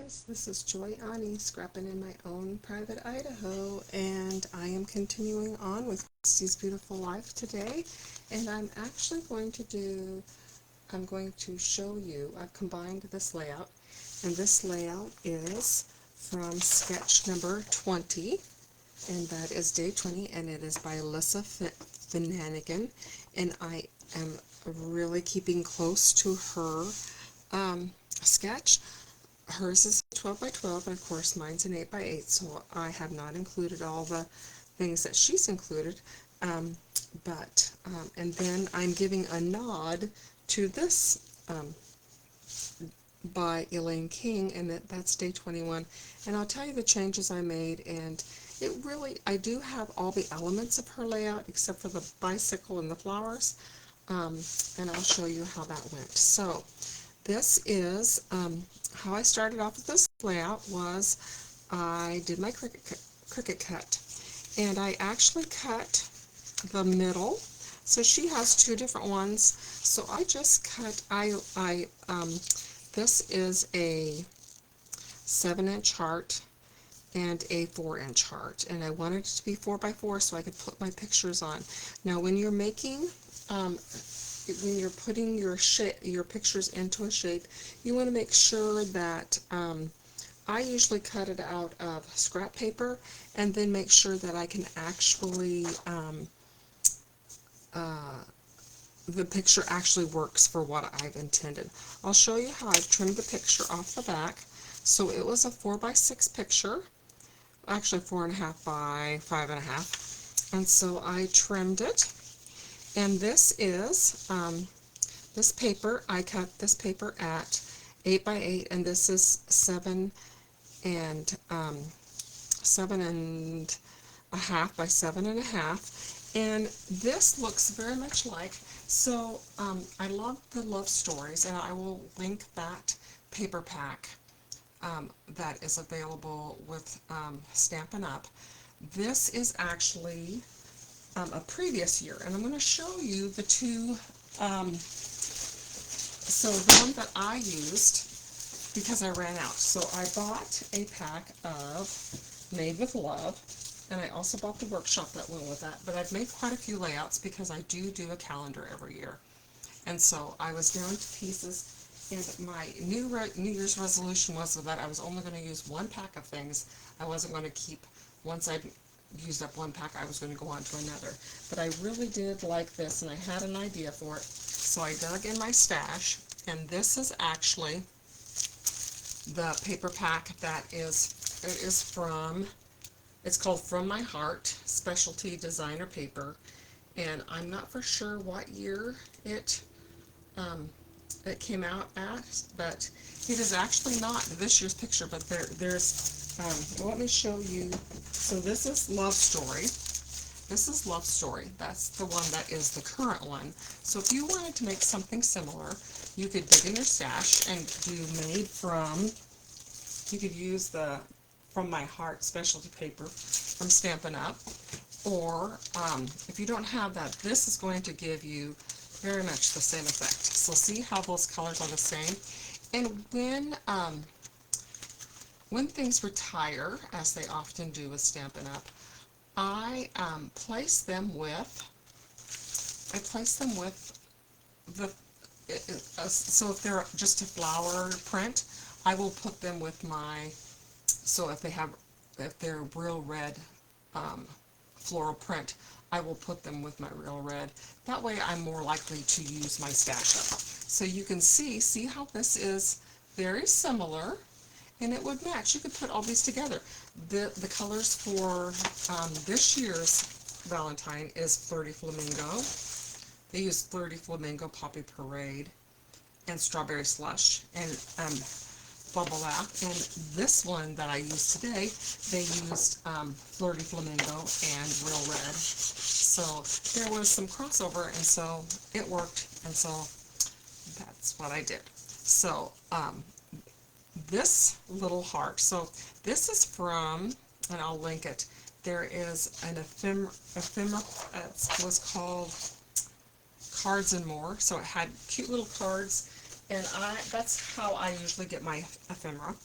guys, this is Joy Ani scrapping in my own private Idaho, and I am continuing on with Christy's Beautiful Life today, and I'm going to show you, I've combined this layout, and this layout is from sketch number 20, and that is day 20, and it is by Lyssa Flanagan, and I am really keeping close to her sketch. Hers is 12 by 12, and of course mine's an 8 by 8, so I have not included all the things that she's included. And then I'm giving a nod to this by ELained King, and that's day 21. And I'll tell you the changes I made, and I do have all the elements of her layout except for the bicycle and the flowers, and I'll show you how that went. So this is how I started off with this layout. Was I did my cricket cut, and I actually cut the middle. So she has two different ones. So I just cut. This is a 7-inch heart and a 4-inch heart, and I wanted it to be 4 by 4 so I could put my pictures on. Now, when you're making when you're putting your pictures into a shape, you want to make sure that I usually cut it out of scrap paper, and then make sure that I can actually the picture actually works for what I've intended. I'll show you how I've trimmed the picture off the back. So it was a 4 by 6 picture, actually 4.5 by 5.5, and so I trimmed it. And this is this paper. I cut this paper at 8 by 8, and this is 7 and 7.5 by 7.5. And this looks very much like. So I love the love stories, and I will link that paper pack that is available with Stampin' Up. This is actually a previous year, and I'm going to show you the two. So the one that I used, because I ran out. So I bought a pack of Made with Love, and I also bought the workshop that went with that. But I've made quite a few layouts because I do a calendar every year, and so I was down to pieces. And my New Year's resolution was that I was only going to use one pack of things. I wasn't going to keep, once I'd used up one pack, I was going to go on to another. But I really did like this, and I had an idea for it. So I dug in my stash, and this is actually the paper pack that is from, it's called From My Heart Specialty Designer Paper, and I'm not for sure what year it came out at, but it is actually not this year's picture, but there's, let me show you. So this is Love Story. This is Love Story. That's the one that is the current one. So if you wanted to make something similar, you could dig in your stash and do made from, you could use the From My Heart specialty paper from Stampin' Up. Or if you don't have that, this is going to give you very much the same effect. So see how those colors are the same? And when things retire, as they often do with Stampin' Up, I place them with the, so if they're just a flower print, I will put them with my, so if they're real red floral print, I will put them with my real red. That way I'm more likely to use my stash up. So you can see how this is very similar, and it would match. You could put all these together. The colors for this year's Valentine is Flirty Flamingo. They use Flirty Flamingo, Poppy Parade, and Strawberry Slush, and Bubble Wrap. And this one that I used today, they used Flirty Flamingo and Real Red. So there was some crossover, and so it worked, and so that's what I did. So this little heart, so this is from, and I'll link it, there is an ephemera, it was called Cards and More, so it had cute little cards, and that's how I usually get my ephemera.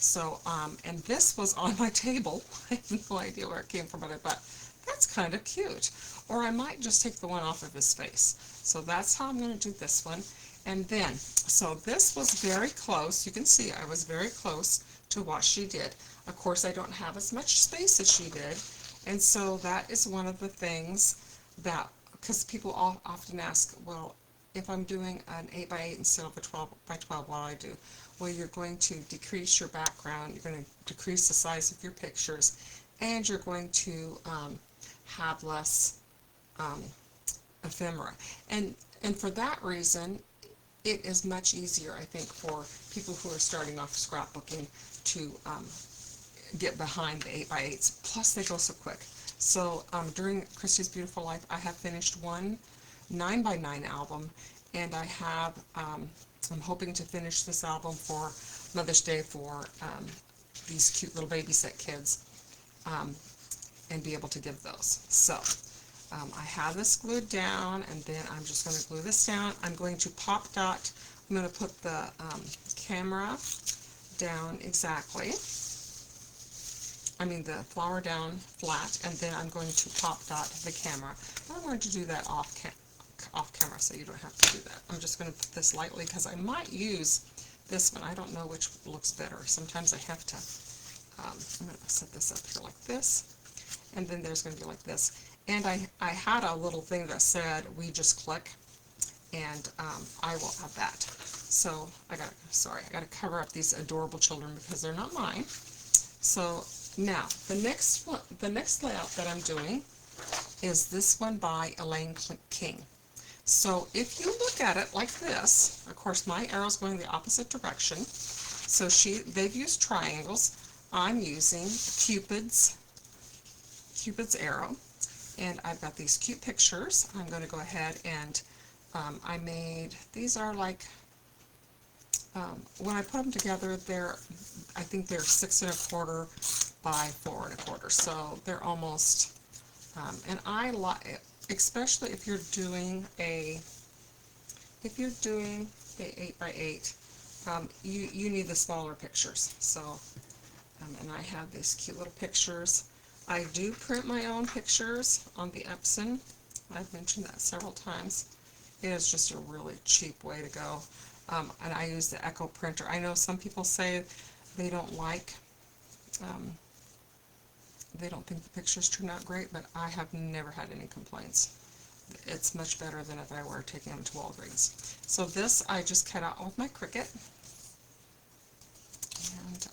So, and this was on my table. I have no idea where it came from, but I thought, that's kind of cute. Or I might just take the one off of his face. So that's how I'm going to do this one. And then, so this was very close. You can see I was very close to what she did. Of course, I don't have as much space as she did. And so that is one of the things that, because people often ask, well, if I'm doing an 8x8 instead of a 12x12, what do I do? Well, you're going to decrease your background, you're going to decrease the size of your pictures, and you're going to have less ephemera. And for that reason, it is much easier, I think, for people who are starting off scrapbooking to get behind the 8x8s. Plus, they go so quick. So during Christy's Beautiful Life, I have finished one 9x9 album, and I have, I'm hoping to finish this album for Mother's Day for these cute little baby set kids, and be able to give those. So I have this glued down, and then I'm just going to glue this down. I'm going to pop dot. I'm going to put the camera down exactly. I mean the flower down flat, and then I'm going to pop dot the camera. I'm going to do that off camera, so you don't have to do that. I'm just going to put this lightly because I might use this one. I don't know which looks better. Sometimes I have to. I'm going to set this up here like this, and then there's going to be like this. And I had a little thing that said, we just click, and I will have that. So I gotta cover up these adorable children because they're not mine. So now the next layout that I'm doing is this one by ELained King. So if you look at it like this, of course my arrow's going the opposite direction. So they've used triangles. I'm using Cupid's arrow. And I've got these cute pictures. I'm going to go ahead and I made, these are like, when I put them together, I think they're 6 1/4 by 4 1/4. So they're almost, and I like, especially if you're doing a 8x8, you need the smaller pictures. So, and I have these cute little pictures. I do print my own pictures on the Epson. I've mentioned that several times. It is just a really cheap way to go. And I use the Echo printer. I know some people say they don't like, they don't think the pictures turn out great, but I have never had any complaints. It's much better than if I were taking them to Walgreens. So this I just cut out with my Cricut. And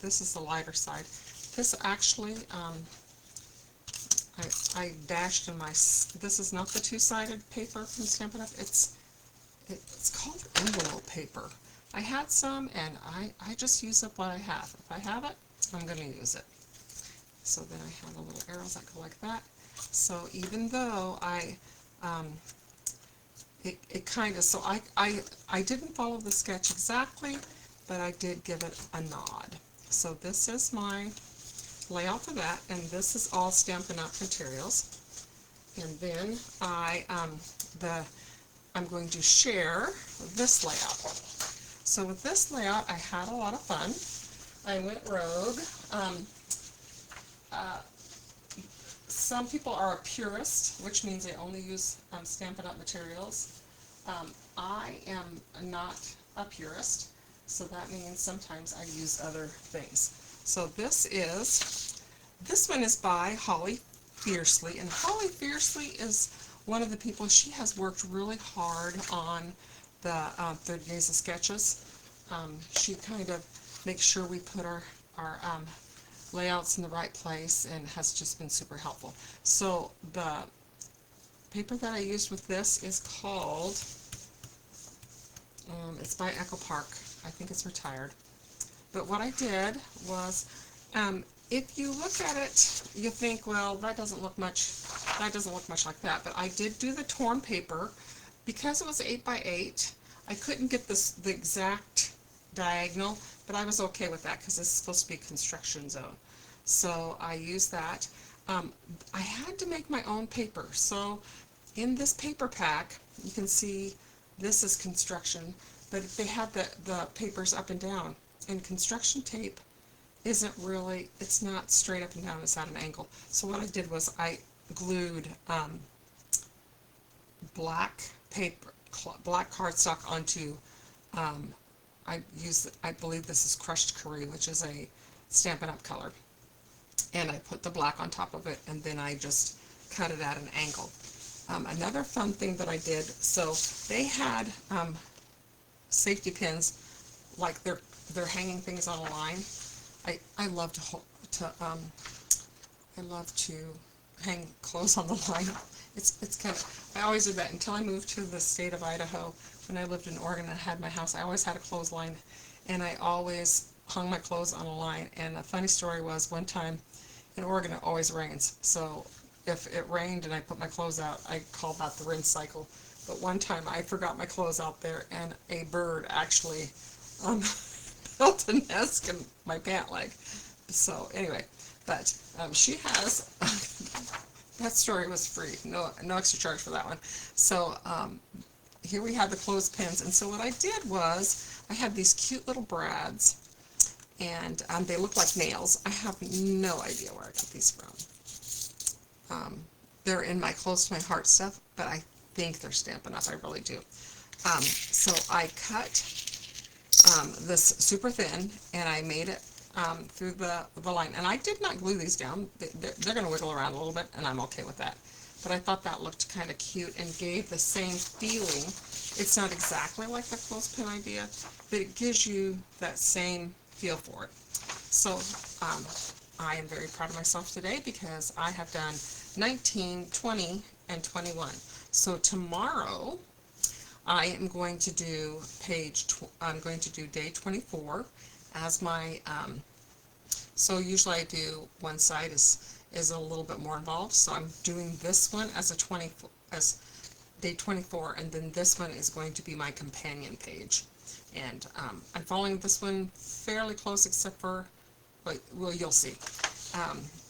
this is the lighter side. This actually, I dashed in my, this is not the two-sided paper from Stampin' Up. It's called envelope paper. I had some, and I just use up what I have. If I have it, I'm going to use it. So then I have the little arrows that go like that. So even though it kind of, so I didn't follow the sketch exactly, but I did give it a nod. So this is my layout for that, and this is all Stampin' Up materials. And then I'm going to share this layout. So with this layout, I had a lot of fun. I went rogue. Some people are a purist, which means they only use Stampin' Up materials. I am not a purist, so that means sometimes I use other things. So this one is by Hallie FIercely, and Hallie FIercely is one of the people. She has worked really hard on the 30 Days of Sketches. She kind of makes sure we put our layouts in the right place, and has just been super helpful. So the paper that I used with this is called, it's by Echo Park. I think it's retired. But what I did was, if you look at it, you think, well, that doesn't look much like that. But I did do the torn paper. Because it was 8x8, I couldn't get the exact diagonal, but I was okay with that because this is supposed to be construction zone. So I used that. I had to make my own paper. So in this paper pack, you can see this is construction, but they have the papers up and down. And construction tape isn't really, it's not straight up and down, it's at an angle. So what I did was I glued black paper, black cardstock onto, um, I believe this is crushed curry, which is a Stampin' Up color. And I put the black on top of it, and then I just cut it at an angle. Another fun thing that I did, so they had safety pins, like they're hanging things on a line. I love I love to hang clothes on the line. It's kind of, I always did that until I moved to the state of Idaho. When I lived in Oregon and I had my house, I always had a clothesline, and I always hung my clothes on a line. And a funny story was, one time in Oregon it always rains, so if it rained and I put my clothes out, I call that the rinse cycle. But one time I forgot my clothes out there, and a bird actually built a nest in my pant leg. So anyway, but she has that story was free, no extra charge for that one. So here we have the clothespins, and so what I did was I had these cute little brads, and they look like nails. I have no idea where I got these from. They're in my Close to My Heart stuff, but I think they're Stampin' Up, I really do. So I cut this super thin, and I made it through the line. And I did not glue these down. They're going to wiggle around a little bit, and I'm okay with that. But I thought that looked kind of cute and gave the same feeling. It's not exactly like the clothespin idea, but it gives you that same feel for it. So I am very proud of myself today because I have done 19, 20, and 21. So tomorrow I am going to do I'm going to do day 24 as my, so usually I do one side is a little bit more involved, so I'm doing this one as as day 24, and then this one is going to be my companion page. And I'm following this one fairly close, except for, well, you'll see.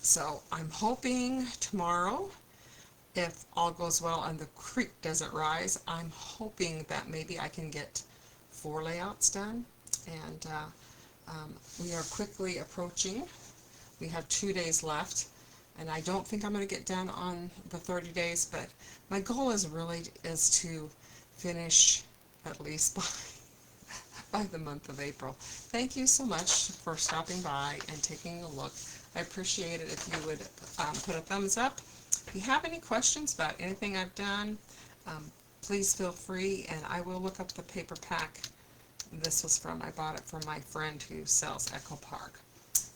So I'm hoping tomorrow, if all goes well and the creek doesn't rise, I'm hoping that maybe I can get 4 layouts done. And we are quickly approaching. We have 2 days left, and I don't think I'm going to get done on the 30 days, but my goal is to finish at least by the month of April. Thank you so much for stopping by and taking a look. I appreciate it if you would put a thumbs up. If you have any questions about anything I've done, please feel free, and I will look up the paper pack. This was I bought it from my friend who sells Echo Park.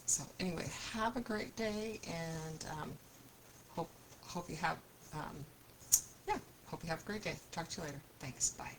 So anyway, have a great day, and hope you have, hope you have a great day. Talk to you later. Thanks. Bye.